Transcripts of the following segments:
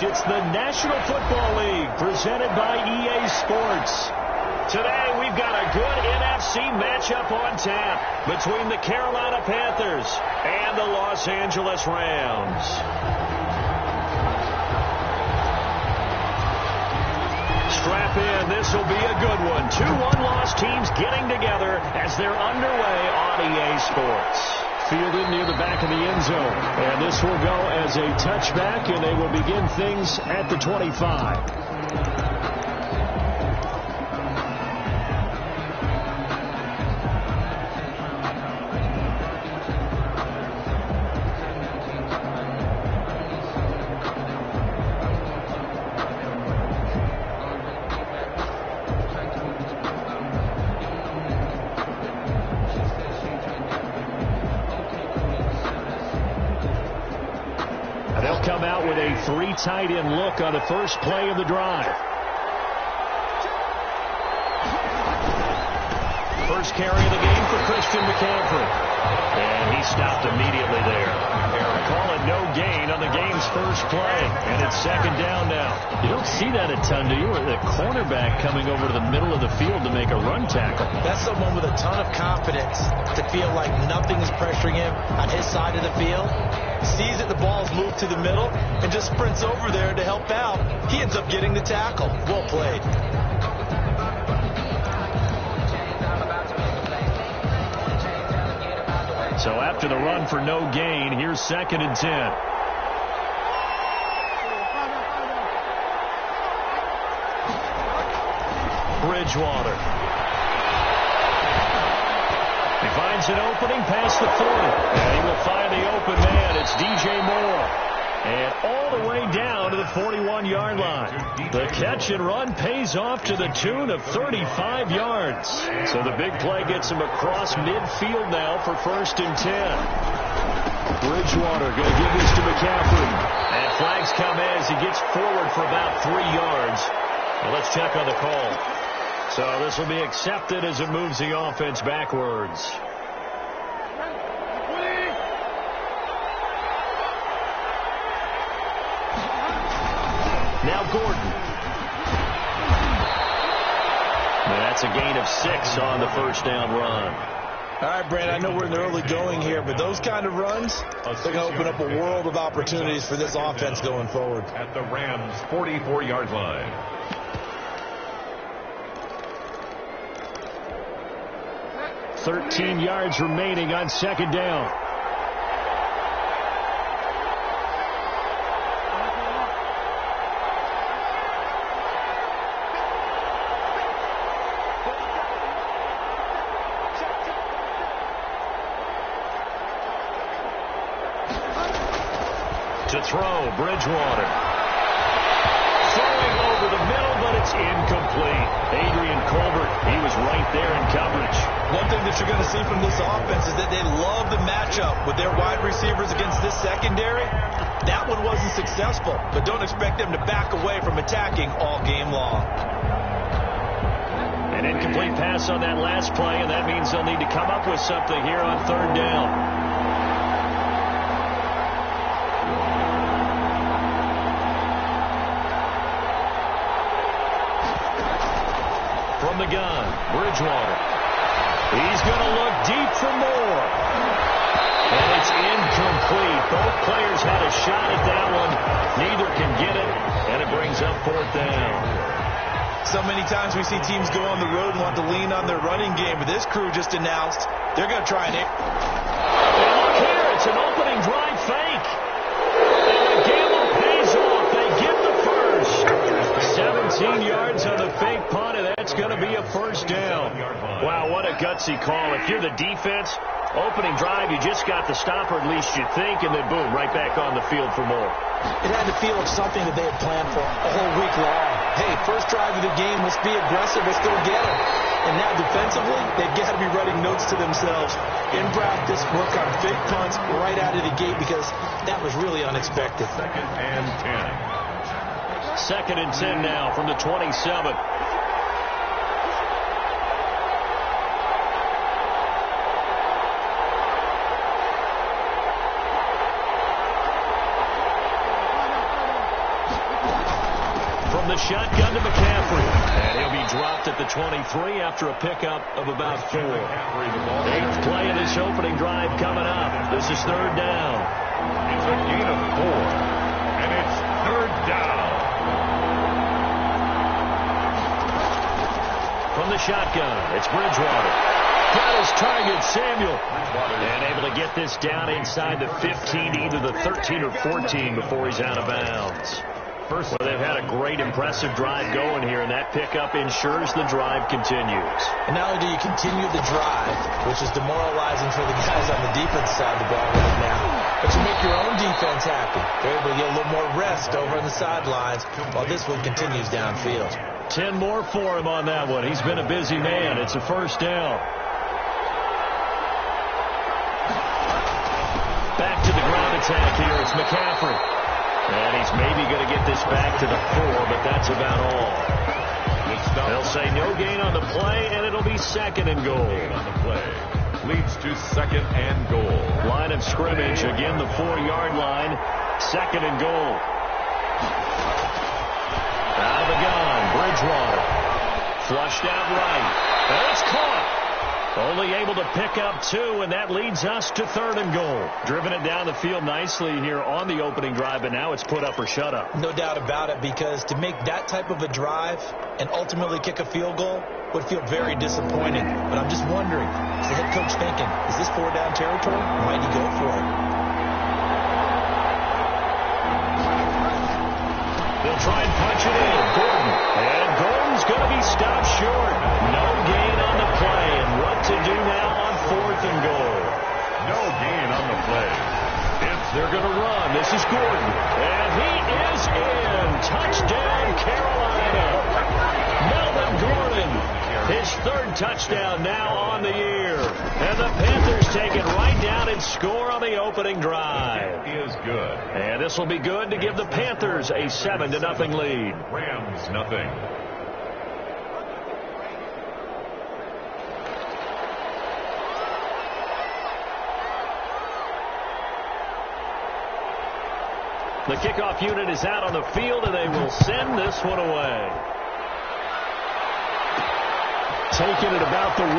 It's the National Football League presented by EA Sports. Today, we've got a good NFC matchup on tap between the Carolina Panthers and the Los Angeles Rams. Strap in. This will be a good one. Two one-loss teams getting together as they're underway on EA Sports. Fielded near the back of the end zone. And this will go as a touchback, and they will begin things at the 25. Come out with a three tight end look on the first play of the drive. First carry of the game for Christian McCaffrey. And he stopped immediately there. Call it no gain on the game's first play. And it's second down now. You don't see that a ton, do you? The cornerback coming over to the middle of the field to make a run tackle. That's someone with a ton of confidence to feel like nothing is pressuring him on his side of the field. Sees that the ball's moved to the middle and just sprints over there to help out. He ends up getting the tackle. Well played. So after the run for no gain, here's 2nd and 10. Bridgewater. He finds an opening past the 40. And he will find the open man. It's DJ Moore. And all the way down to the 41-yard line. The catch and run pays off to the tune of 35 yards. So the big play gets him across midfield now for 1st and 10. Bridgewater going to give this to McCaffrey. And flags come as he gets forward for about 3 yards. Well, let's check on the call. So this will be accepted as it moves the offense backwards. Now Gordon. And that's a gain of 6 on the first down run. All right, Brandon, I know we're in the early going here, but those kind of runs, they're going to open up a world of opportunities for this offense going forward. At the Rams' 44-yard line. $13 yards remaining on second down. To throw, Bridgewater. Throwing over the middle, but it's incomplete. Adrian Colbert, he was right there in coverage. One thing that you're going to see from this offense is that they love the matchup with their wide receivers against this secondary. That one wasn't successful, but don't expect them to back away from attacking all game long. An incomplete pass on that last play, and that means they'll need to come up with something here on 3rd down. From the gun, Bridgewater. He's going to look deep for more. And it's incomplete. Both players had a shot at that one. Neither can get it, and it brings up 4th down. So many times we see teams go on the road and want to lean on their running game, but this crew just announced they're going to try and... And look here, it's an opening drive fake. And the gamble pays off. They get the first. 17 yards on the fake punt, and that's going to be a 1st down. Wow, what a gutsy call. If you're the defense, opening drive, you just got the stop, or at least you think, and then boom, right back on the field for more. It had to feel like something that they had planned for a whole week long. Hey, first drive of the game, let's be aggressive, let's go get it. And now defensively, they've got to be writing notes to themselves. In practice, work on fake punts right out of the gate because that was really unexpected. 2nd and 10. 2nd and 10 now from the 27. shotgun to McCaffrey. And he'll be dropped at the 23 after a pickup of about 4. 8th play of this opening drive coming up. This is 3rd down. It's a gain of 4. And it's 3rd down. From the shotgun, it's Bridgewater. Got his target, Samuel. And able to get this down inside the 15 to either the 13 or 14 before he's out of bounds. Well, they've had a great, impressive drive going here, and that pickup ensures the drive continues. And not only do you continue the drive, which is demoralizing for the guys on the defense side of the ball right now, but you make your own defense happy. They're able to get a little more rest over on the sidelines while this one continues downfield. 10 more for him on that one. He's been a busy man. It's a 1st down. Back to the ground attack here. It's McCaffrey. And he's maybe going to get this back to the 4, but that's about all. They'll say no gain on the play, and it'll be 2nd and goal. On the play leads to 2nd and goal. Line of scrimmage, again the 4-yard line. 2nd and goal. Out of the gun, Bridgewater. Flushed out right. And it's caught. Only able to pick up 2, and that leads us to 3rd and goal. Driven it down the field nicely here on the opening drive, but now it's put up or shut up. No doubt about it, because to make that type of a drive and ultimately kick a field goal would feel very disappointing. But I'm just wondering, is the head coach thinking, is this 4-down territory? Might he go for it? They'll try and punch it in. Gordon. And Gordon's going to be stopped short. No gain on the play. And what to do now on 4th and goal? No gain on the play. They're going to run. This is Gordon. And he is in. Touchdown, Carolina. Melvin Gordon. His 3rd touchdown now on the year. And the Panthers take it right down and score on the opening drive. It is good. And this will be good to give the Panthers a 7-0 lead. Rams nothing. The kickoff unit is out on the field, and they will send this one away. Taking it about the 1.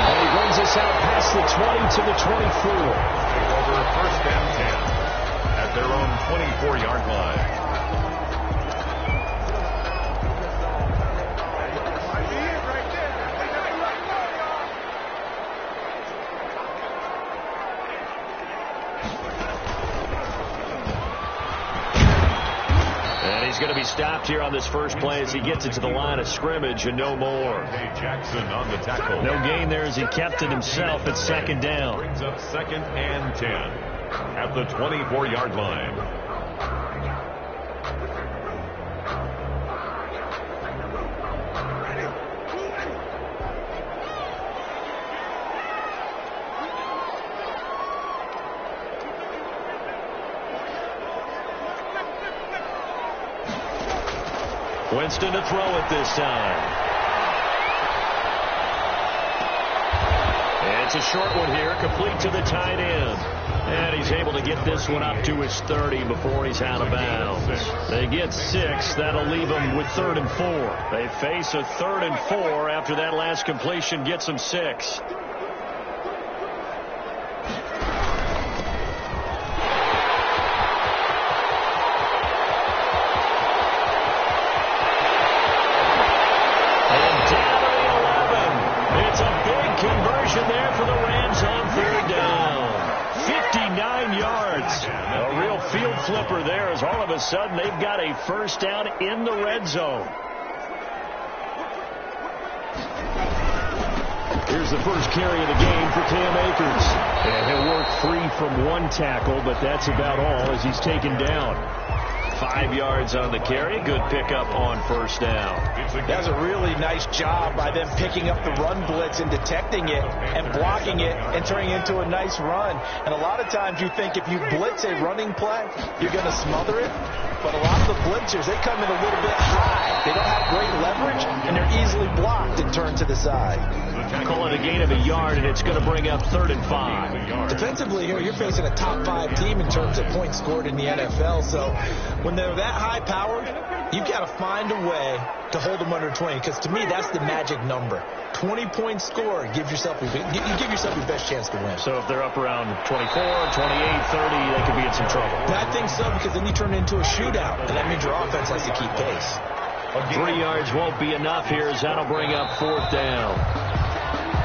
And he brings us out past the 20 to the 24. Over 1st and 10 at their own 24-yard line. He's going to be stopped here on this first play as he gets it to the line of scrimmage and no more. Jackson on the tackle. No gain there as he kept it himself at 2nd down. Brings up 2nd and 10 at the 24-yard line. Winston to throw it this time. It's a short one here, complete to the tight end. And he's able to get this one up to his 30 before he's out of bounds. They get 6. That'll leave them with 3rd and 4. They face a 3rd and 4 after that last completion gets them 6. Conversion there for the Rams on 3rd down. 59 yards. A real field flipper there as all of a sudden they've got a 1st down in the red zone. Here's the first carry of the game for Cam Akers. And he'll work free from 1 tackle, but that's about all as he's taken down. 5 yards on the carry. Good pickup on 1st down. That's a really nice job by them picking up the run blitz and detecting it and blocking it and turning it into a nice run. And a lot of times you think if you blitz a running play, you're going to smother it. But a lot of the blitzers, they come in a little bit high. They don't have great leverage, and they're easily blocked and turned to the side. The Call it a gain of a yard, and it's going to bring up 3rd and 5. Defensively here, you're facing a top 5 team in terms of points scored in the NFL. So when they're that high-powered, you've got to find a way to hold them under 20, because to me, that's the magic number. 20 points scored, you give yourself your best chance to win. So if they're up around 24, 28, 30, they could be in some trouble. I think so, because then you turn it into a shootout, and that means your offense has to keep pace. 3 yards won't be enough here, as that'll bring up 4th down.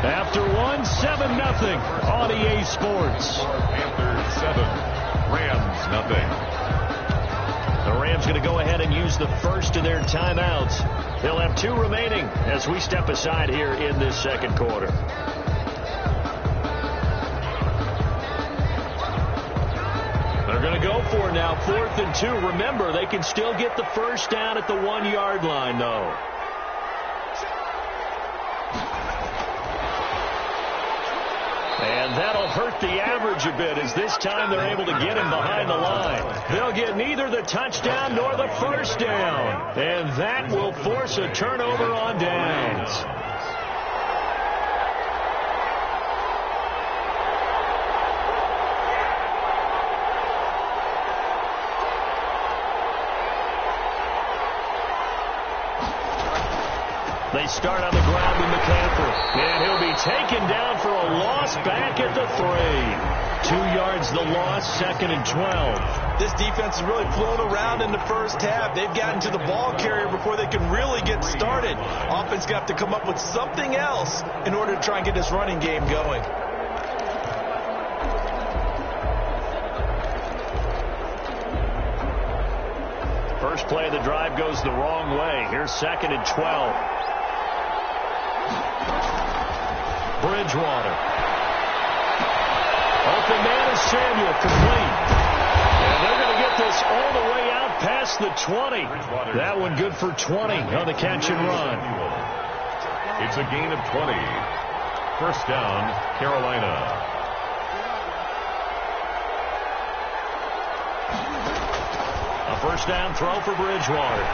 After 1, 7-0 on EA Sports. Panthers 7, Rams nothing. The Rams going to go ahead and use the first of their timeouts. They'll have 2 remaining as we step aside here in this second quarter. They're going to go for now 4th and 2. Remember, they can still get the first down at the 1-yard line, though. And that'll hurt the average a bit, as this time they're able to get him behind the line. They'll get neither the touchdown nor the first down. And that will force a turnover on downs. They start on the ground with McCaffrey. And he'll be taken down for a loss back at the 3. 2 yards the loss, 2nd and 12. This defense has really flown around in the first half. They've gotten to the ball carrier before they can really get started. Offense got to come up with something else in order to try and get this running game going. First play of the drive goes the wrong way. Here's 2nd and 12. Bridgewater. Open man is Samuel, complete. And they're going to get this all the way out past the 20. That one good for 20 on the catch and run. It's a gain of 20. First down, Carolina. A first down throw for Bridgewater.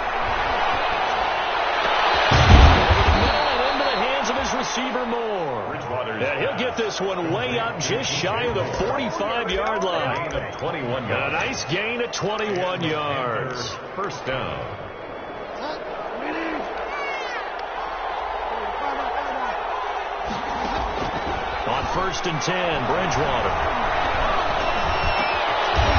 Of his receiver Moore. And he'll get this one way up just shy of the 45-yard line. 21 yards. A nice gain of 21 yards. First down. On 1st and 10, Bridgewater.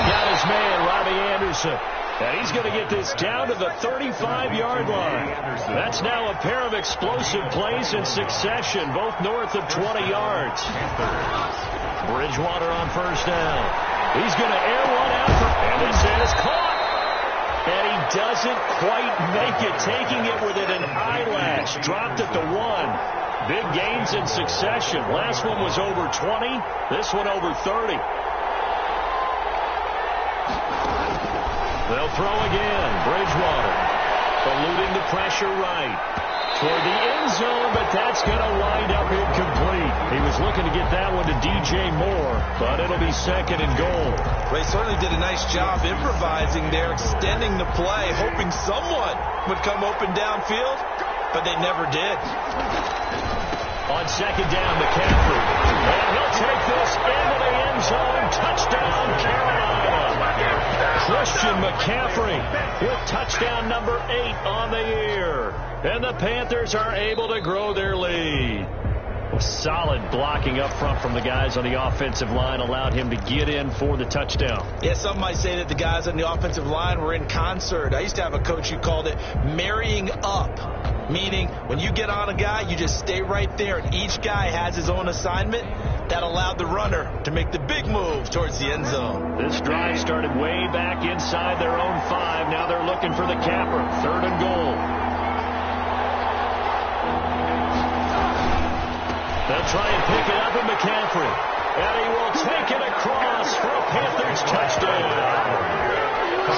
Got his man, Robbie Anderson. And he's going to get this down to the 35-yard line. That's now a pair of explosive plays in succession, both north of 20 yards. Bridgewater on first down. He's going to air one out for, and this is caught. And he doesn't quite make it, taking it within an eyelash. Dropped at the 1. Big gains in succession. Last one was over 20. This one over 30. They'll throw again. Bridgewater eluding the pressure right toward the end zone, but that's going to wind up incomplete. He was looking to get that one to DJ Moore, but it'll be 2nd and goal. They certainly did a nice job improvising there, extending the play, hoping someone would come open downfield, but they never did. On 2nd down, McCaffrey. And he'll take this into the end zone. Touchdown, Carolina. Christian McCaffrey with touchdown number 8 on the year. And the Panthers are able to grow their lead. Solid blocking up front from the guys on the offensive line allowed him to get in for the touchdown. Yeah, some might say that the guys on the offensive line were in concert. I used to have a coach who called it marrying up, meaning when you get on a guy, you just stay right there, and each guy has his own assignment. That allowed the runner to make the big move towards the end zone. This drive started way back inside their own 5. Now they're looking for the capper. 3rd and goal. They'll try and pick it up with McCaffrey. And he will take it across for a Panthers touchdown.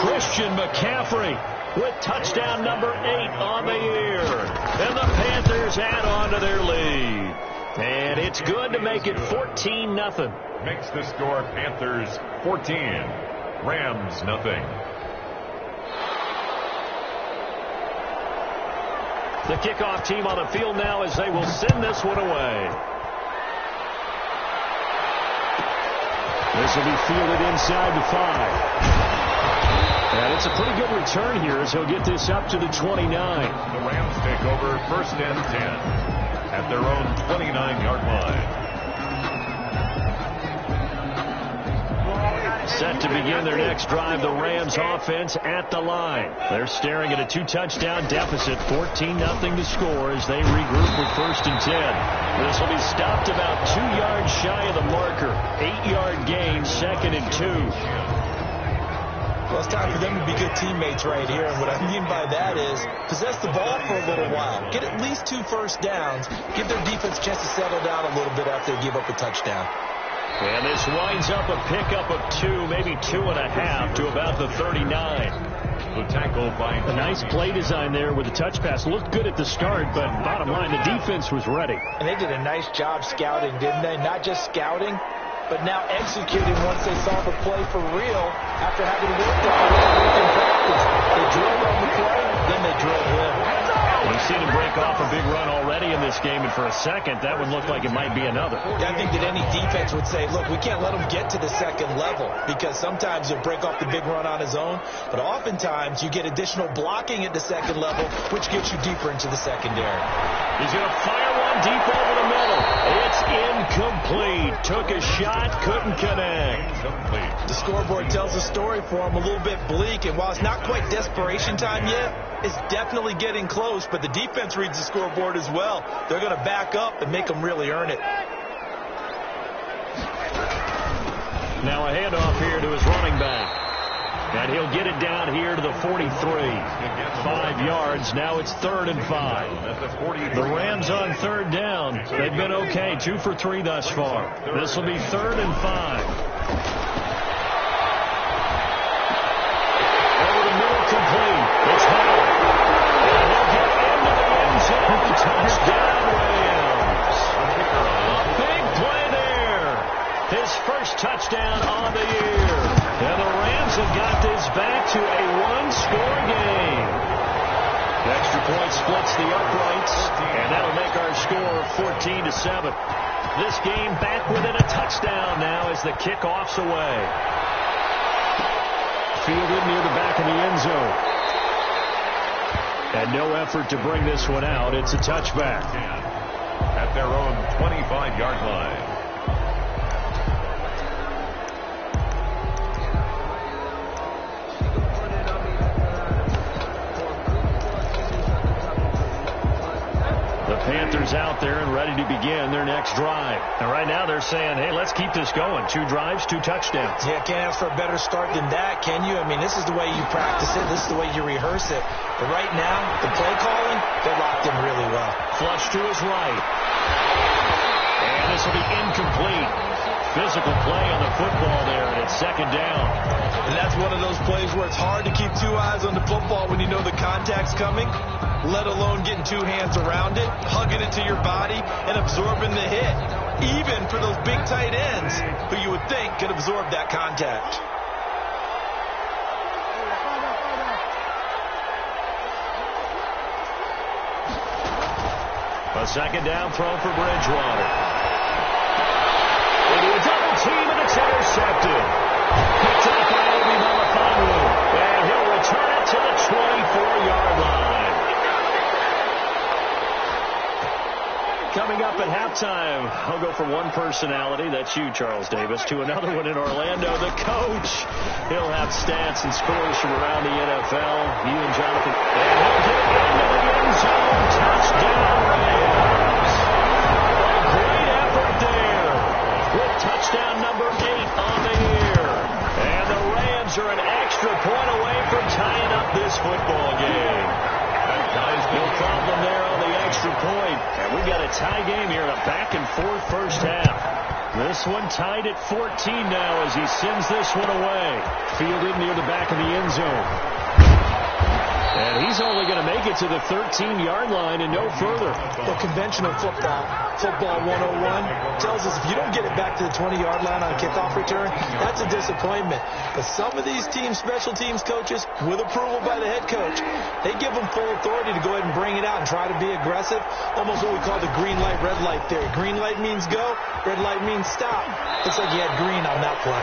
Christian McCaffrey with touchdown number 8 on the year. And the Panthers add on to their lead. And it's good to make it 14-0. Makes the score Panthers 14, Rams nothing. The kickoff team on the field now as they will send this one away. This will be fielded inside the 5. And it's a pretty good return here as he'll get this up to the 29. The Rams take over 1st and 10 at their own 29-yard line. Set to begin their next drive, the Rams offense at the line. They're staring at a 2-touchdown deficit, 14-0 to score as they regroup with 1st and 10. This will be stopped about 2 yards shy of the marker. 8-yard gain, 2nd and 2. Well, it's time for them to be good teammates right here. And what I mean by that is possess the ball for a little while. Get at least 2 first downs. Give their defense a chance to settle down a little bit after they give up a touchdown. And this winds up a pickup of 2, maybe 2.5 to about the 39. The tackle by a nice play design there with the touch pass. Looked good at the start, but bottom line, the defense was ready. And they did a nice job scouting, didn't they? Not just scouting, but now executing once they saw the play for real after having worked on it in practice. They drilled on the play, then they drilled him. We've seen him break off a big run already in this game, and for a second, that would look like it might be another. Yeah, I think that any defense would say, look, we can't let him get to the second level, because sometimes he'll break off the big run on his own, but oftentimes you get additional blocking at the second level, which gets you deeper into the secondary. He's going to fire one deep over the middle. It's incomplete. Took a shot, couldn't connect. The scoreboard tells a story for him, a little bit bleak, and while it's not quite desperation time yet, it's definitely getting close, but the defense reads the scoreboard as well. They're going to back up and make them really earn it. Now a handoff here to his running back. And he'll get it down here to the 43. 5 yards. Now it's 3rd and 5. The Rams on 3rd down. They've been okay. 2 for 3 thus far. This will be 3rd and 5. Over the middle, complete. It's Howard. And he'll get into the end zone. Touchdown, Rams. A big play there. His first touchdown on the year. And the Rams have got this back to a 1-score game. Extra point splits the uprights, and that'll make our score 14-7. This game back within a touchdown now as the kickoff's away. Fielded near the back of the end zone. And no effort to bring this one out. It's a touchback. At their own 25-yard line. Panthers out there and ready to begin their next drive. And right now they're saying, hey, let's keep this going. 2 drives, 2 touchdowns. Yeah, can't ask for a better start than that, can you? I mean, this is the way you practice it. This is the way you rehearse it. But right now, the play calling, they're locked in really well. Flush to his right. And this will be incomplete. Physical play on the football there, and it's 2nd down. And that's one of those plays where it's hard to keep 2 eyes on the football when you know the contact's coming, let alone getting 2 hands around it, hugging it to your body, and absorbing the hit, even for those big tight ends who you would think could absorb that contact. A 2nd down throw for Bridgewater. Into a double team, and it's intercepted. Picked up by Obi Melifonwu, and he'll return it to the 24-yard line. Coming up at halftime, I'll go from one personality, that's you, Charles Davis, to another one in Orlando, the coach. He'll have stats and scores from around the NFL. You and Jonathan. And he'll get into the end zone. Touchdown, Rams. A great effort there with touchdown number 8 on the year. And the Rams are an extra point away from tying up this football game. No problem there on the extra point. And we got a tie game here in a back-and-forth first half. This one tied at 14 now as he sends this one away. Fielded near the back of the end zone. And he's only going to make it to the 13-yard line and no further. The conventional football 101, tells us if you don't get it back to the 20-yard line on a kickoff return, that's a disappointment. But some of these special teams coaches, with approval by the head coach, they give them full authority to go ahead and bring it out and try to be aggressive. Almost what we call the green light, red light theory. Green light means go, red light means stop. Looks like he had green on that play.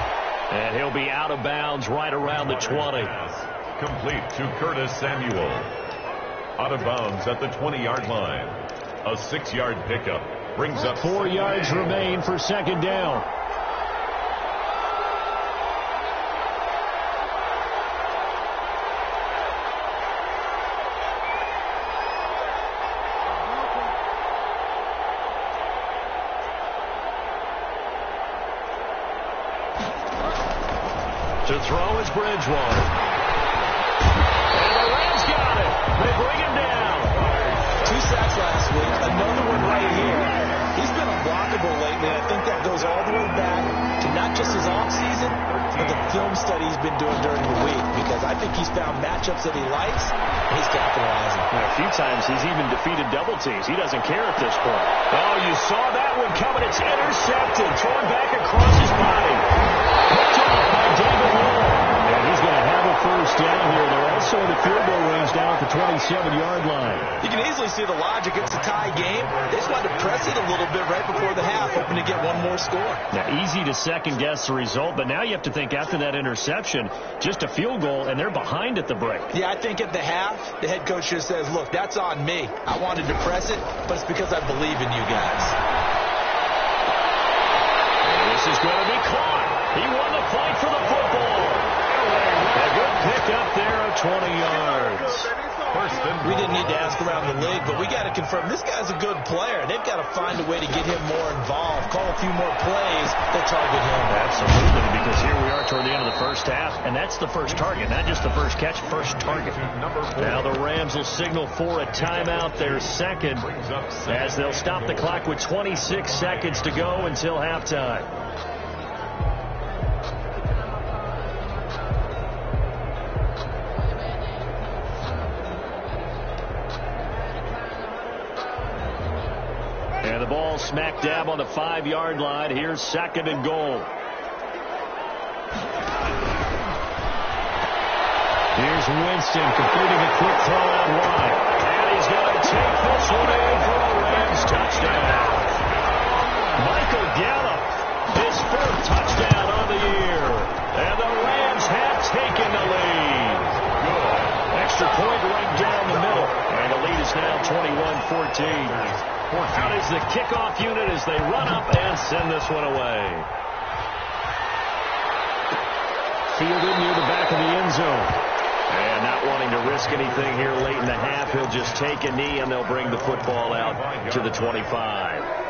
And he'll be out of bounds right around the 20. Complete to Curtis Samuel. Out of bounds at the 20-yard line. A 6-yard pickup brings up 4 yards remain for second down. To throw is Bridgewater. And the Rams got it. They bring him down. 2 sacks last week. Another one right here. He's been unblockable lately. I think that goes all the way back to not just his offseason, but the film study he's been doing during the week, because I think he's found matchups that he likes, and he's capitalizing. And a few times he's even defeated double teams. He doesn't care at this point. Oh, you saw that one coming. It's intercepted. Thrown back across his body. Picked off by David Moore. And he's going to have a first down here. They're also in the field goal range down at the 27-yard line. You can easily see the logic. It's a tie game. They just wanted to press it a little bit right before the half, hoping to get one more score. Now, easy to second-guess the result, but now you have to think after that interception, just a field goal, and they're behind at the break. Yeah, I think at the half, the head coach just says, look, that's on me. I wanted to press it, but it's because I believe in you guys. And this is going to be caught. He won the fight for the football. A good pick up there of 20 yards. We didn't need to ask around the league, but we got to confirm this guy's a good player. They've got to find a way to get him more involved, call a few more plays that target him. Absolutely, because here we are toward the end of the first half, and that's the first target, not just the first catch, first target. Now the Rams will signal for a timeout, their second, as they'll stop the clock with 26 seconds to go until halftime. And the ball smack dab on the 5-yard line. Here's second and goal. Here's Winston completing a quick throw out wide. And he's going to take this one in for a Rams touchdown. Michael Gallup, his first touchdown of the year. And the Rams have taken the lead. Good. Extra point right down the middle. And the lead is now 21-14. Out is the kickoff unit as they run up and send this one away. Fielded near the back of the end zone. And not wanting to risk anything here late in the half, he'll just take a knee and they'll bring the football out to the 25.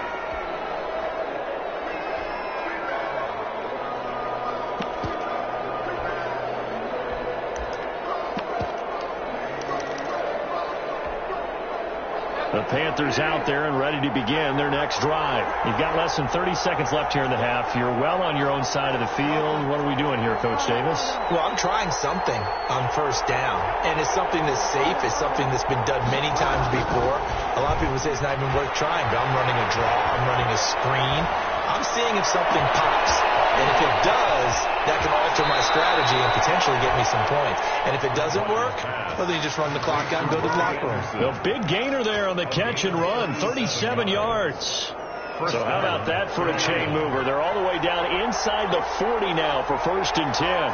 The Panthers out there and ready to begin their next drive. You've got less than 30 seconds left here in the half. You're well on your own side of the field. What are we doing here, Coach Davis? Well, I'm trying something on first down, and it's something that's safe. It's something that's been done many times before. A lot of people say it's not even worth trying, but I'm running a draw. I'm running a screen. I'm seeing if something pops. And if it does, that can alter my strategy and potentially get me some points. And if it doesn't work, well, then you just run the clock out and go to the locker room. The big gainer there on the catch and run, 37 yards. So how about that for a chain mover? They're all the way down inside the 40 now for 1st and 10.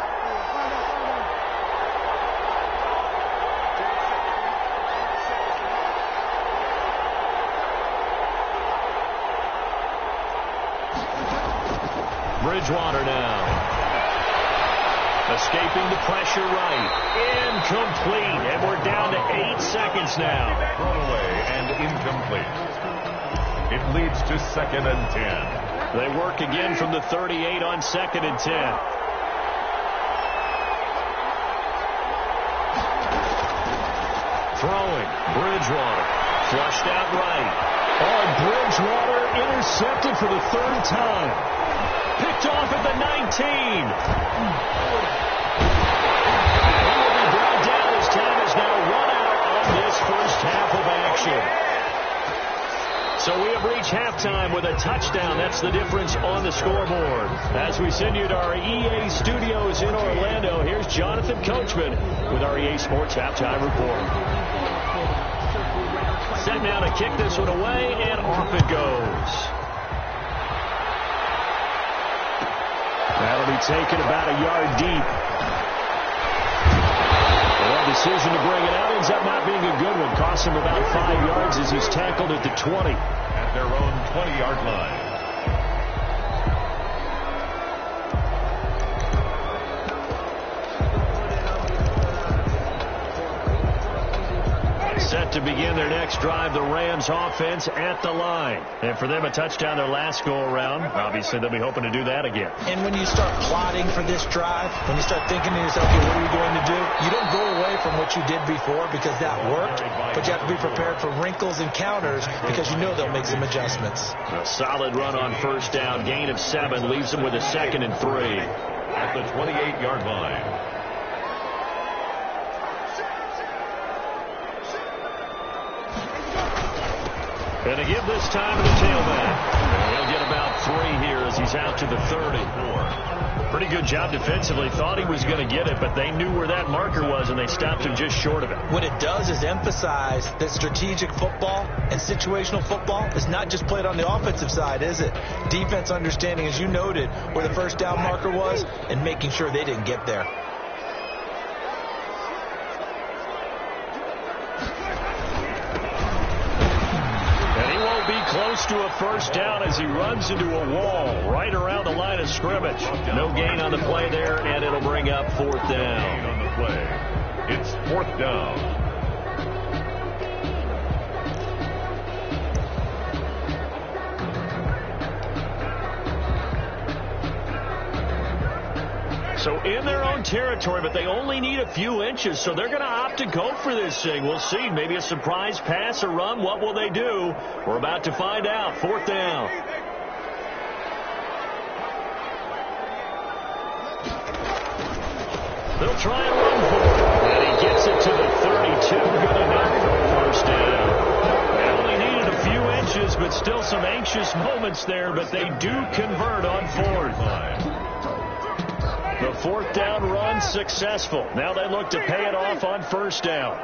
Bridgewater now. Escaping the pressure right. Incomplete. And we're down to 8 seconds now. Thrown away and incomplete. It leads to 2nd and 10. They work again from the 38 on 2nd and 10. Throwing. Bridgewater. Flushed out right. Oh, Bridgewater intercepted for the 3rd time. Picked off at the 19. He will be brought down as time is now 1 completion. So we have reached halftime with a touchdown. That's the difference on the scoreboard. As we send you to our EA studios in Orlando, here's Jonathan Coachman with our EA Sports Halftime Report. Set now to kick this one away, and off it goes. That'll be taken about a yard deep. The decision to bring it out ends up not being a good one. Costs him about 5 yards as he's tackled at the 20. At their own 20-yard line. Set to begin their next drive, the Rams offense at the line. And for them, a touchdown their last go-around. Obviously, they'll be hoping to do that again. And when you start plotting for this drive, when you start thinking to yourself, okay, what are we going to do? You don't go away from what you did before because that worked, but you have to be prepared for wrinkles and counters because you know they'll make some adjustments. A solid run on first down, gain of 7, leaves them with a 2nd and 3. At the 28-yard line. And to give this time to the tailback. He'll get about 3 here as he's out to the 30. Pretty good job defensively. Thought he was going to get it, but they knew where that marker was, and they stopped him just short of it. What it does is emphasize that strategic football and situational football is not just played on the offensive side, is it? Defense understanding, as you noted, where the first down marker was and making sure they didn't get there. Close to a first down as he runs into a wall right around the line of scrimmage. No gain on the play there, and it'll bring up 4th down. On the play, it's 4th down. So in their own territory, but they only need a few inches, so they're going to opt to go for this thing. We'll see. Maybe a surprise pass or run. What will they do? We're about to find out. 4th down. They'll try and run for it. And he gets it to the 32. Good enough for a first down. They only needed a few inches, but still some anxious moments there, but they do convert on 4th. The 4th down run successful. Now they look to pay it off on first down.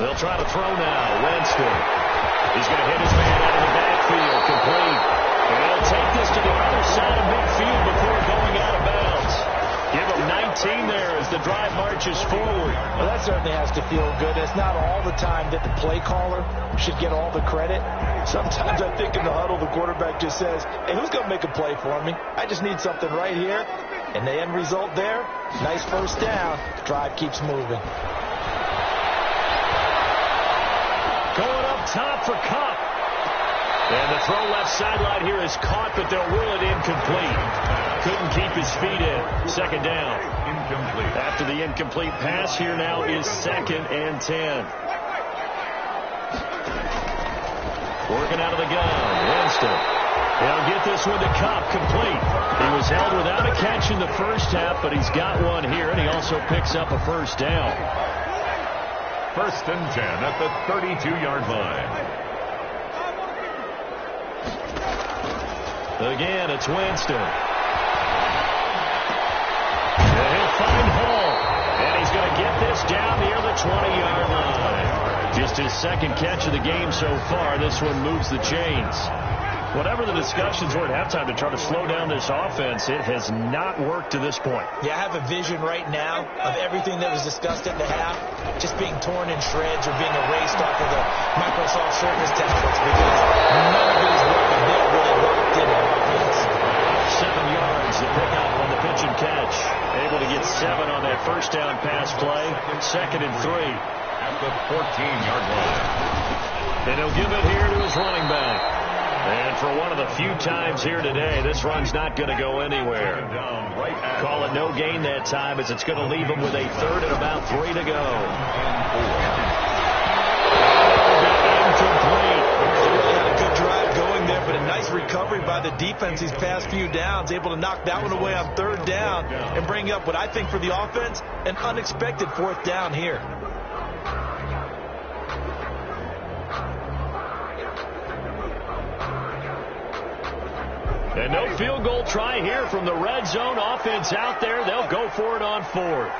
They'll try to throw now. Winston. He's going to hit his man out of the backfield. Complete. And he'll take this to the other side of midfield before going out of bounds. Give him 19 there as the drive marches forward. Well, that certainly has to feel good. It's not all the time that the play caller should get all the credit. Sometimes I think in the huddle, the quarterback just says, hey, who's going to make a play for me? I just need something right here. And the end result there, nice first down. Drive keeps moving. Going up top for Cup. And the throw left sideline here is caught, but they'll rule it incomplete. Couldn't keep his feet in. 2nd down. Incomplete. After the incomplete pass, here now is 2nd and 10. Working out of the gun. Winston. He'll get this one to Cup. Complete. He was held without a catch in the first half, but he's got one here, and he also picks up a first down. 1st and 10 at the 32-yard line. Again, it's Winston. And he'll find Hall. And he's going to get this down near the 20-yard line. Just his 2nd catch of the game so far. This one moves the chains. Whatever the discussions were at halftime to try to slow down this offense, it has not worked to this point. Yeah, I have a vision right now of everything that was discussed at the half just being torn in shreds or being erased off of the Microsoft Surface tablets because none of it is working. They're really locked in on offense. 7 yards to pick up on the pitch and catch. Able to get 7 on that first down pass play. 2nd and 3. At the 14-yard line. And he'll give it here to his running back. And for one of the few times here today, this run's not going to go anywhere. Call it no gain that time as it's going to leave him with a 3rd and about 3 to go. Incomplete. They really had a good drive going there, but a nice recovery by by the defense these past few downs, able to knock that one away on third down and bring up what I think for the offense, an unexpected fourth down here. And no field goal try here from the red zone offense out there. They'll go for it on fourth.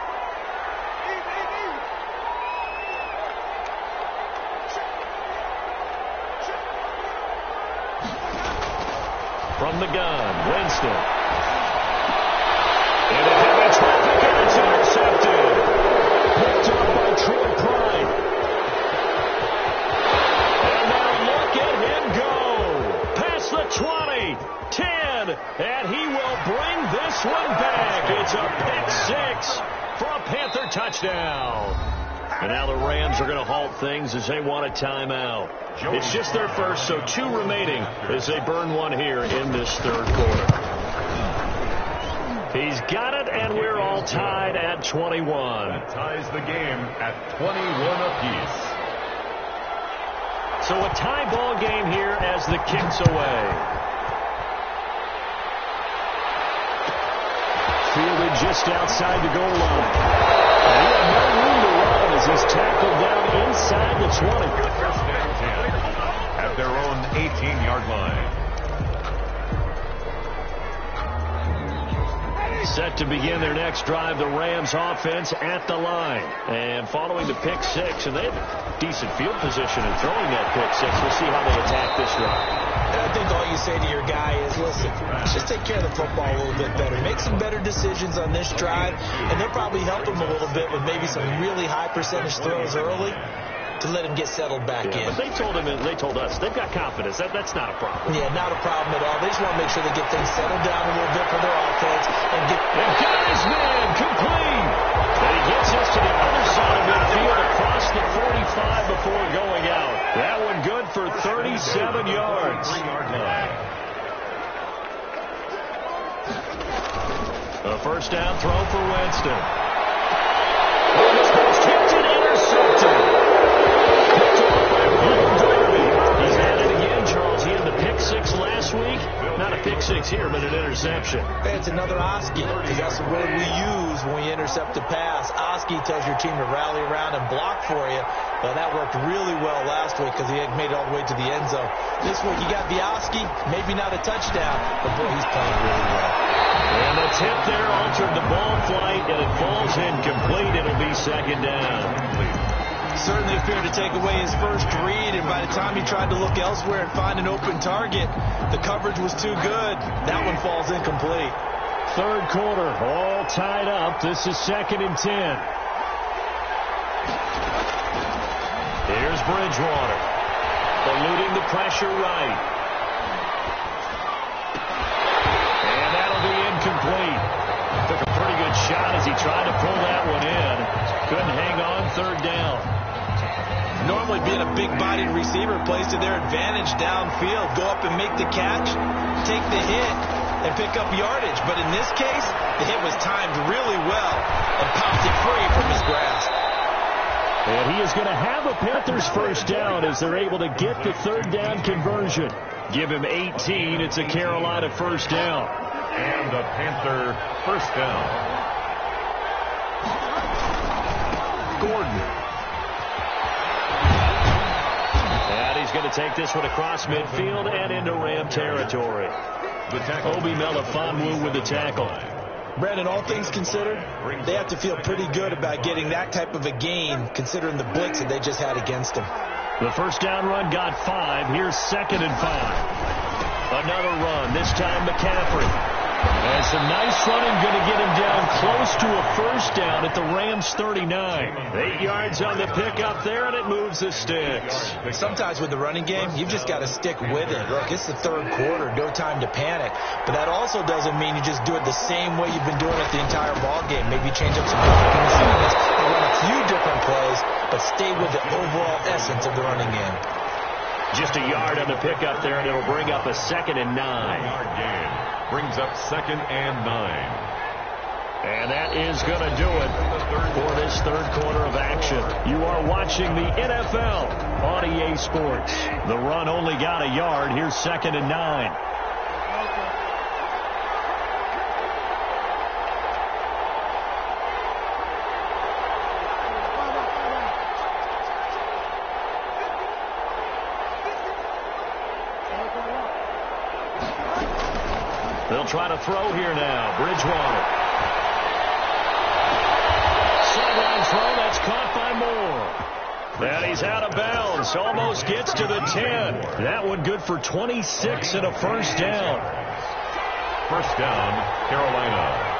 From the gun, Winston. And a heavy traffic, and it's intercepted. Picked up by Troy Pride. And now look at him go. Past the 20, 10, and he will bring this one back. It's a pick six for a Panther touchdown. And now the Rams are going to halt things as they want a timeout. It's just their first, so 2 remaining as they burn one here in this third quarter. He's got it, and we're all tied at 21. That ties the game at 21 apiece. So a tie ball game here as the kick's away. Fielded just outside the goal line. And he had no room to run as he's tackled down inside the 20. First down 10 at their own 18-yard line. Set to begin their next drive, the Rams offense at the line. And following the pick six, and they have decent field position in throwing that pick six. We'll see how they attack this drive. And I think all you say to your guy is, listen, just take care of the football a little bit better. Make some better decisions on this drive, and they'll probably help him a little bit with maybe some really high percentage throws early to let him get settled back in. But they told us they've got confidence. That's not a problem. Yeah, not a problem at all. They just want to make sure they get things settled down a little bit for their offense. And guys, man, complete. And he gets us to the other side of midfield across the 45 before going out. That one good for 37 yards. 3-yard line. A first down throw for Winston. Tipped and intercepted. He's had it again, Charles. He had the pick six last week. Not a pick six here, but an interception. It's another Oski, because that's the word we use when we intercept a pass. Oski tells your team to rally around and block for you. Well, that worked really well last week because he had made it all the way to the end zone. This week you got the Oski, maybe not a touchdown, but boy, he's playing really well. And the tip there altered the ball flight, and it falls incomplete. It'll be second down. Certainly appeared to take away his first read, and by the time he tried to look elsewhere and find an open target, the coverage was too good. That one falls incomplete. Third quarter, all tied up. This is 2nd and 10. Here's Bridgewater, eluding the pressure right. And that'll be incomplete. Took a pretty good shot as he tried to pull that one in. Couldn't hang on, third down. Normally being a big-bodied receiver plays to their advantage downfield. Go up and make the catch, take the hit, and pick up yardage. But in this case, the hit was timed really well and popped it free from his grasp. And he is going to have a Panthers first down as they're able to get the third down conversion. Give him 18. It's a Carolina first down. And a Panther first down. Gordon. And he's going to take this one across midfield and into Ram territory. Obi Melifonwu with the tackle. Brandon, all things considered, they have to feel pretty good about getting that type of a gain, considering the blitz that they just had against them. The first down run got 5. Here's 2nd and 5. Another run, this time McCaffrey. And some nice running, going to get him down close to a first down at the Rams 39. 8 yards on the pickup there, and it moves the sticks. Sometimes with the running game, you've just got to stick with it. Look, it's the third quarter, no time to panic. But that also doesn't mean you just do it the same way you've been doing it the entire ball game. Maybe change up some blocking assignments and run a few different plays, but stay with the overall essence of the running game. Just a yard on the pickup there, and it'll bring up a 2nd and 9. 9-yard gain. Brings up 2nd and 9. And that is going to do it for this third quarter of action. You are watching the NFL on EA Sports. The run only got a yard. Here's 2nd and 9. They'll try to throw here now. Bridgewater. Sideline throw. That's caught by Moore. And he's out of bounds. Almost gets to the 10. That one good for 26 and a first down. First down, Carolina.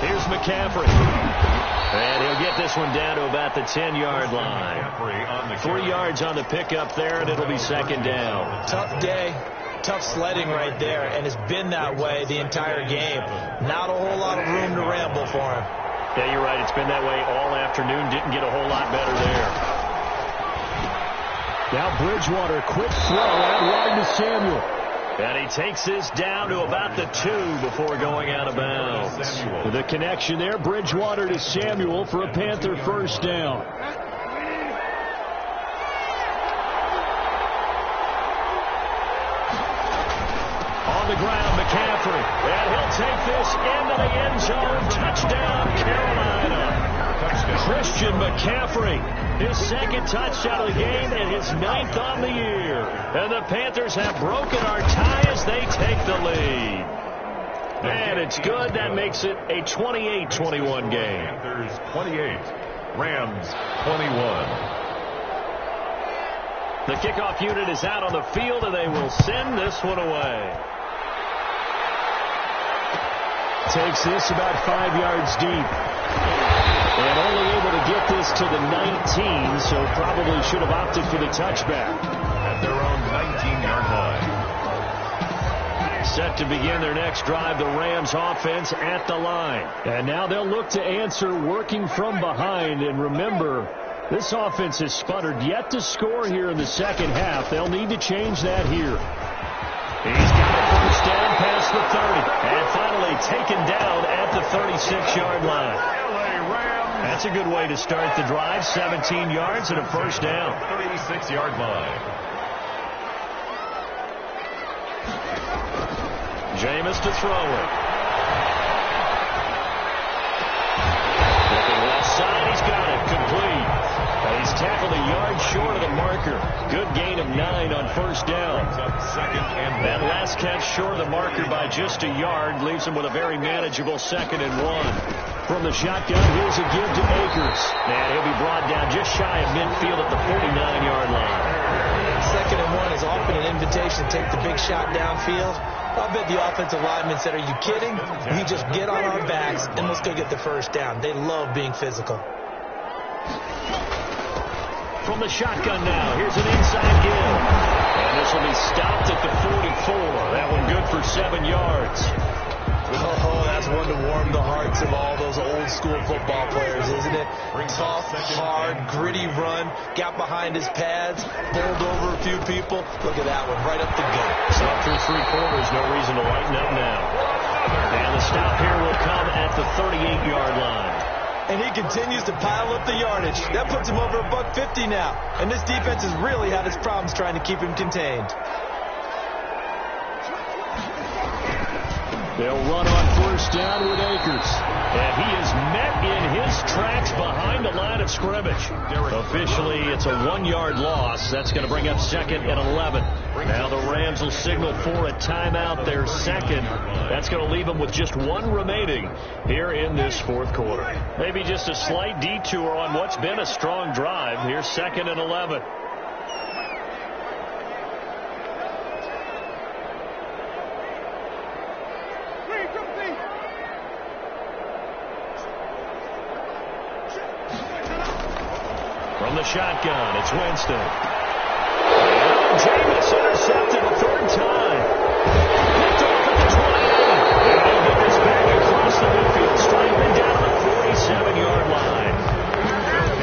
Here's McCaffrey. And he'll get this one down to about the 10-yard line. 3 yards on the pickup there, and it'll be second down. Tough day. Tough sledding right there, and it's been that way the entire game. Not a whole lot of room to ramble for him. Yeah, you're right. It's been that way all afternoon. Didn't get a whole lot better there. Now Bridgewater, quick throw out wide to Samuel. And he takes this down to about the 2 before going out of bounds. The connection there, Bridgewater to Samuel for a Panther first down. On the ground, McCaffrey. And he'll take this into the end zone. Touchdown, Carolina. Christian McCaffrey, his second touchdown of the game and his 9th on the year. And the Panthers have broken our tie as they take the lead. And it's good. That makes it a 28-21 game. Panthers 28, Rams 21. The kickoff unit is out on the field, and they will send this one away. Takes this about 5 yards deep. And only able to get this to the 19, so probably should have opted for the touchback. At their own 19-yard line. Set to begin their next drive, the Rams offense at the line. And now they'll look to answer working from behind. And remember, this offense has sputtered yet to score here in the second half. They'll need to change that here. He's got a first down past the 30. And finally taken down at the 36-yard line. That's a good way to start the drive. 17 yards and a first down. 36-yard line. Jameis to throw it. Looking left side, he's got it. Complete. And he's tackled a yard short of the marker. Good gain of 9 on first down. That last catch short of the marker by just a yard leaves him with a very manageable 2nd and 1. From the shotgun, here's a give to Akers. And he'll be brought down just shy of midfield at the 49-yard line. 2nd and 1 is often an invitation to take the big shot downfield. I bet the offensive linemen said, are you kidding? We just get on our backs and let's go get the first down. They love being physical. From the shotgun now, here's an inside give. And this will be stopped at the 44. That one good for 7 yards. Oh, that's one to warm the hearts of all those old-school football players, isn't it? Tough, hard, gritty run, got behind his pads, bowled over a few people. Look at that one, right up the gut. Stop through 3 quarters, no reason to lighten up now. And the stop here will come at the 38-yard line. And he continues to pile up the yardage. That puts him over $150 now. And this defense has really had its problems trying to keep him contained. They'll run on first down with Akers. And he is met in his tracks behind the line of scrimmage. Officially, it's a 1-yard loss. That's going to bring up 2nd and 11. Now the Rams will signal for a timeout, their second. That's going to leave them with just 1 remaining here in this 4th quarter. Maybe just a slight detour on what's been a strong drive. Here's 2nd and 11. From the shotgun, it's Winston. And Jameis intercepted a 3rd time. Picked off at the 20. And they'll get this back across the midfield, striping down the 47-yard line.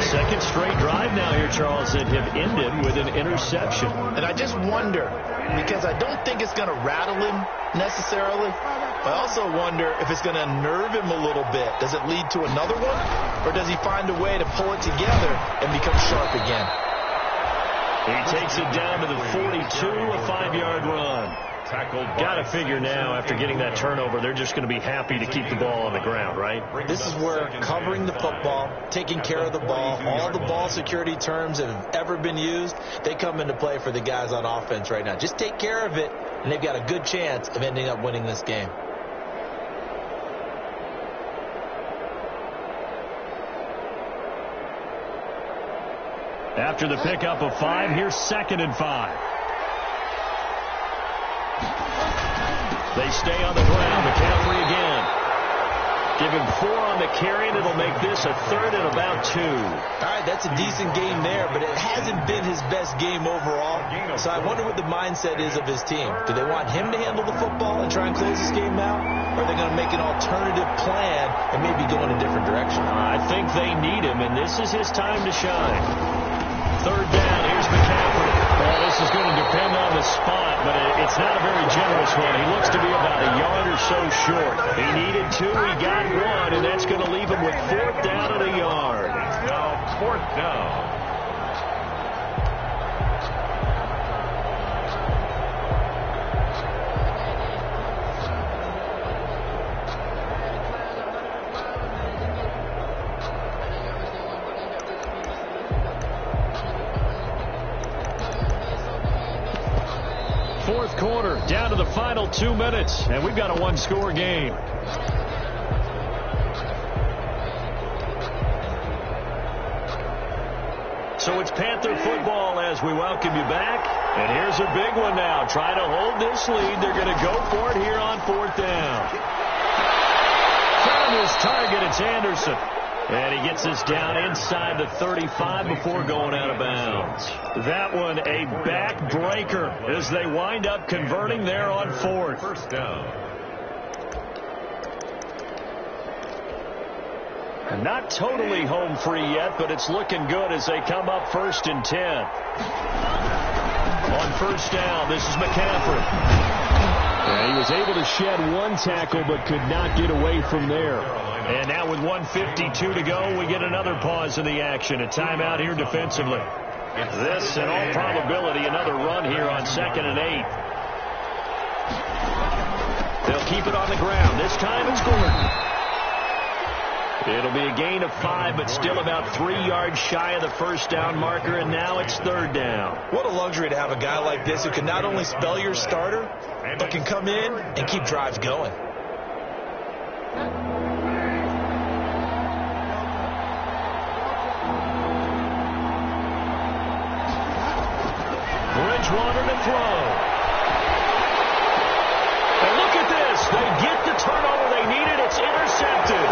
2nd straight drive now here, Charles, that have ended with an interception. And I just wonder, because I don't think it's going to rattle him necessarily. I also wonder if it's going to unnerve him a little bit. Does it lead to another one? Or does he find a way to pull it together and become sharp again? He takes it down to the 42, a 5-yard run. tackled. Got to figure now, after getting that turnover, they're just going to be happy to keep the ball on the ground, right? This is where covering the football, taking care of the ball, all the ball security terms that have ever been used, they come into play for the guys on offense right now. Just take care of it, and they've got a good chance of ending up winning this game. After the pickup of 5, here's 2nd and 5. They stay on the ground. McCaffrey again. Give him 4 on the carry, and it'll make this a 3rd and about 2. All right, that's a decent game there, but it hasn't been his best game overall. So I wonder what the mindset is of his team. Do they want him to handle the football and try and close this game out? Or are they going to make an alternative plan and maybe go in a different direction? I think they need him, and this is his time to shine. 3rd down, here's McCaffrey. Well, this is going to depend on the spot, but it's not a very generous one. He looks to be about a yard or so short. He needed 2, he got 1, and that's going to leave him with 4th down and a yard. Now 4th down. Fourth quarter, down to the final 2 minutes, and we've got a 1-score game. So it's Panther football as we welcome you back. And here's a big one now. Trying to hold this lead. They're going to go for it here on 4th down. Found his target. It's Anderson. And he gets us down inside the 35 before going out of bounds. That one a backbreaker as they wind up converting there on 4th. 1st down. Not totally home free yet, but it's looking good as they come up 1st and 10. On 1st down, this is McCaffrey. And he was able to shed 1 tackle but could not get away from there. And now with 1:52 to go, we get another pause in the action. A timeout here defensively. This, in all probability, another run here on 2nd and 8. They'll keep it on the ground. This time it's Gordon. It'll be a gain of 5, but still about 3 yards shy of the 1st down marker, and now it's 3rd down. What a luxury to have a guy like this who can not only spell your starter, but can come in and keep drives going. Bridgewater to throw. And look at this. They get the turnover they needed. It's intercepted.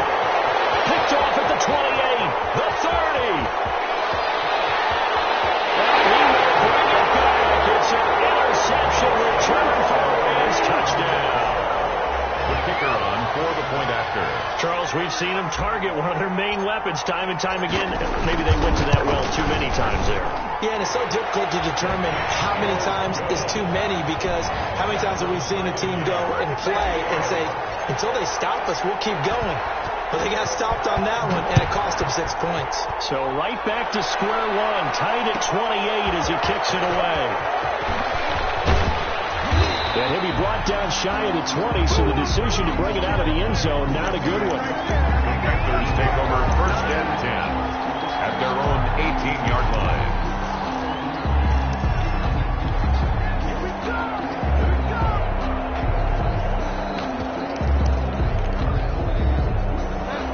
Picked off at the 28, the 30. And he will bring it back. It's an interception return for the Rams touchdown. The kicker on for the point after. Charles, we've seen them target one of their main weapons time and time again. Maybe they went to that well too many times there. Yeah, and it's so difficult to determine how many times is too many, because how many times have we seen a team go and play and say, until they stop us, we'll keep going. But they got stopped on that one, and it cost them 6 points. So right back to square one, tied at 28 as he kicks it away. And he'll be brought down shy of the 20, so the decision to bring it out of the end zone, not a good one. The Panthers take over 1st and 10 at their own 18-yard line.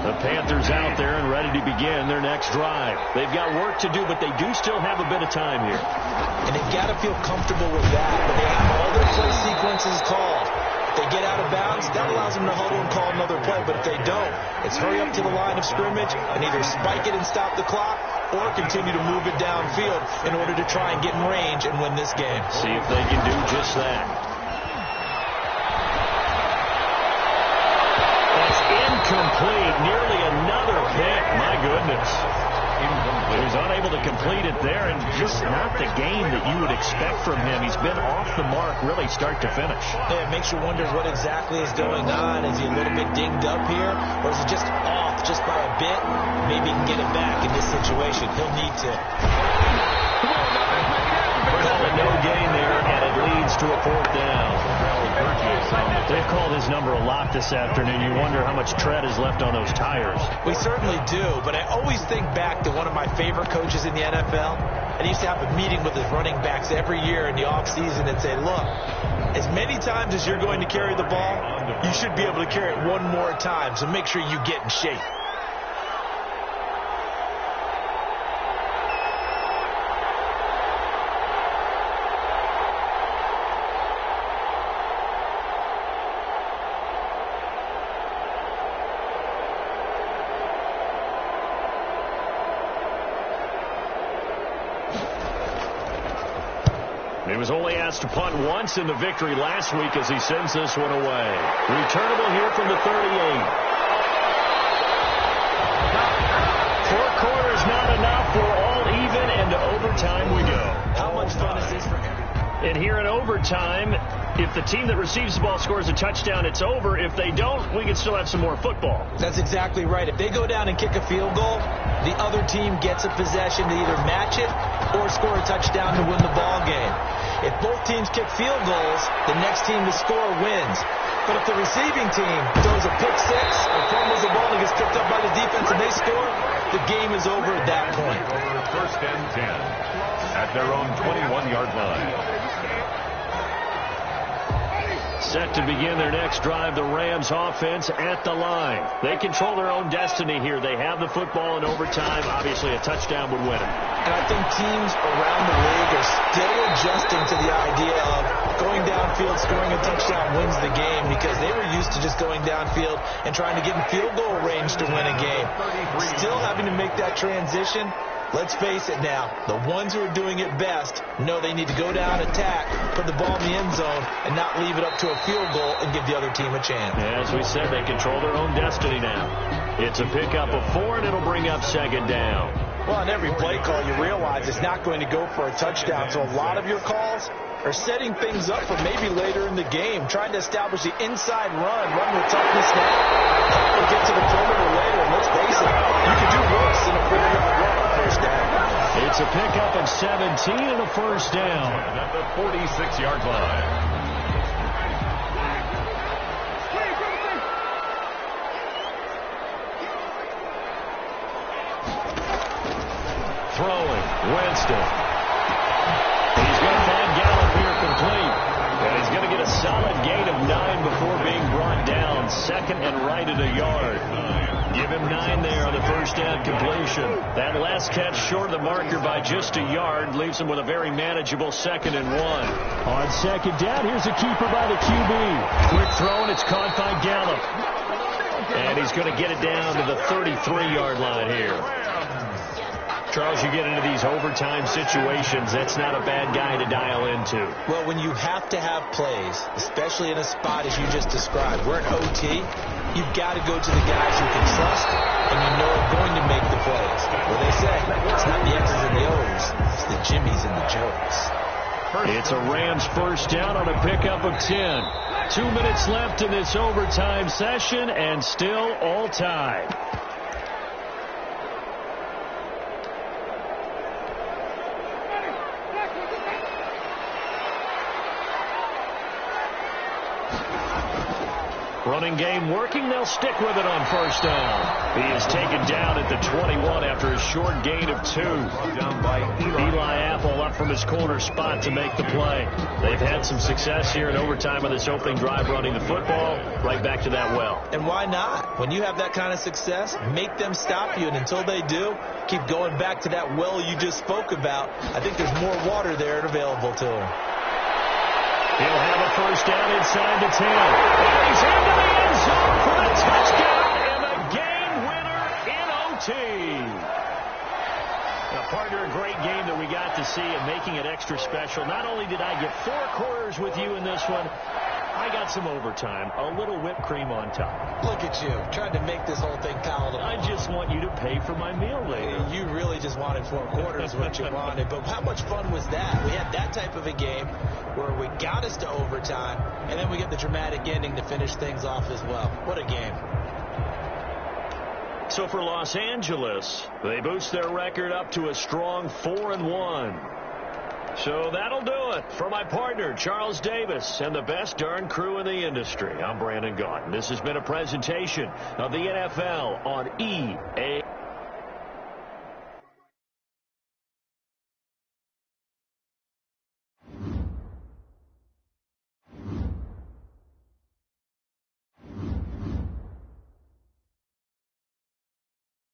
The Panthers out there and ready to begin their next drive. They've got work to do, but they do still have a bit of time here. And they've got to feel comfortable with that, but they have all their play sequences called. If they get out of bounds, that allows them to huddle and call another play. But if they don't, it's hurry up to the line of scrimmage and either spike it and stop the clock or continue to move it downfield in order to try and get in range and win this game. See if they can do just that. Incomplete. Nearly another pick. My goodness. He was unable to complete it there, and just not the game that you would expect from him. He's been off the mark really start to finish. Yeah, it makes you wonder what exactly is going on. Is he a little bit dinged up here, or is he just off just by a bit? Maybe he can get it back in this situation. He'll need to. Call it no gain there, and it leads to to a 4th down. They've called his number a lot this afternoon. You wonder how much tread is left on those tires. We certainly do, but I always think back to one of my favorite coaches in the NFL. And he used to have a meeting with his running backs every year in the offseason and say, look, as many times as you're going to carry the ball, you should be able to carry it one more time, so make sure you get in shape. He was only asked to punt once in the victory last week as he sends this one away. Returnable here from the 38. 4 quarters not enough. We're all even, and to overtime we go. How much fun is this for everyone? And here in overtime, if the team that receives the ball scores a touchdown, it's over. If they don't, we can still have some more football. That's exactly right. If they go down and kick a field goal, the other team gets a possession to either match it or score a touchdown to win the ball game. If both teams kick field goals, the next team to score wins. But if the receiving team throws a pick six or fumbles the ball and gets picked up by the defense and they score, the game is over at that point. First and 10 at their own 21-yard line. Set to begin their next drive, the Rams offense at the line. They control their own destiny here. They have the football in overtime. Obviously, a touchdown would win it. And I think teams around the league are still adjusting to the idea of going downfield, scoring a touchdown wins the game, because they were used to just going downfield and trying to get in field goal range to win a game. Still having to make that transition. Let's face it now, the ones who are doing it best know they need to go down, attack, put the ball in the end zone, and not leave it up to a field goal and give the other team a chance. As we said, they control their own destiny now. It's a pickup of 4, and it'll bring up 2nd down. Well, on every play call, you realize it's not going to go for a touchdown, so a lot of your calls are setting things up for maybe later in the game, trying to establish the inside run with toughness now, or get to the perimeter later. And let's face it, you can do worse than a 4-yard run on first down. It's a pickup of 17 and a 1st down. At the 46-yard line. Throwing, Winston. He's going to find Gallup here complete. And he's going to get a solid gain of 9 before being brought down. 2nd and right at a yard. Give him 9 there on the first down completion. That last catch short of the marker by just a yard leaves him with a very manageable 2nd and 1. On 2nd down, here's a keeper by the QB. Quick throw, and it's caught by Gallup. And he's going to get it down to the 33-yard line here. Charles, you get into these overtime situations, that's not a bad guy to dial into. Well, when you have to have plays, especially in a spot as you just described, we're at OT, you've got to go to the guys you can trust and you know are going to make the plays. Well, they say, it's not the X's and the O's, it's the Jimmies and the Joes. It's a Rams first down on a pickup of 10. 2 minutes left in this overtime session and still all tied. Running game working. They'll stick with it on first down. He is taken down at the 21 after a short gain of 2. Down by Eli Apple up from his corner spot to make the play. They've had some success here in overtime on this opening drive running the football. Right back to that well. And why not? When you have that kind of success, make them stop you. And until they do, keep going back to that well you just spoke about. I think there's more water there and available to him. He'll have a first down inside the 10. And he's into the end zone for the touchdown and the game winner in OT. Now, partner, a great game that we got to see and making it extra special. Not only did I get 4 quarters with you in this one, I got some overtime, a little whipped cream on top. Look at you, trying to make this whole thing palatable. I just want you to pay for my meal later. You really just wanted 4 quarters, what you wanted. But how much fun was that? We had that type of a game where we got us to overtime, and then we get the dramatic ending to finish things off as well. What a game. So for Los Angeles, they boost their record up to a strong 4-1. So that'll do it. For my partner, Charles Davis, and the best darn crew in the industry, I'm Brandon Gaudin. This has been a presentation of the NFL on EA.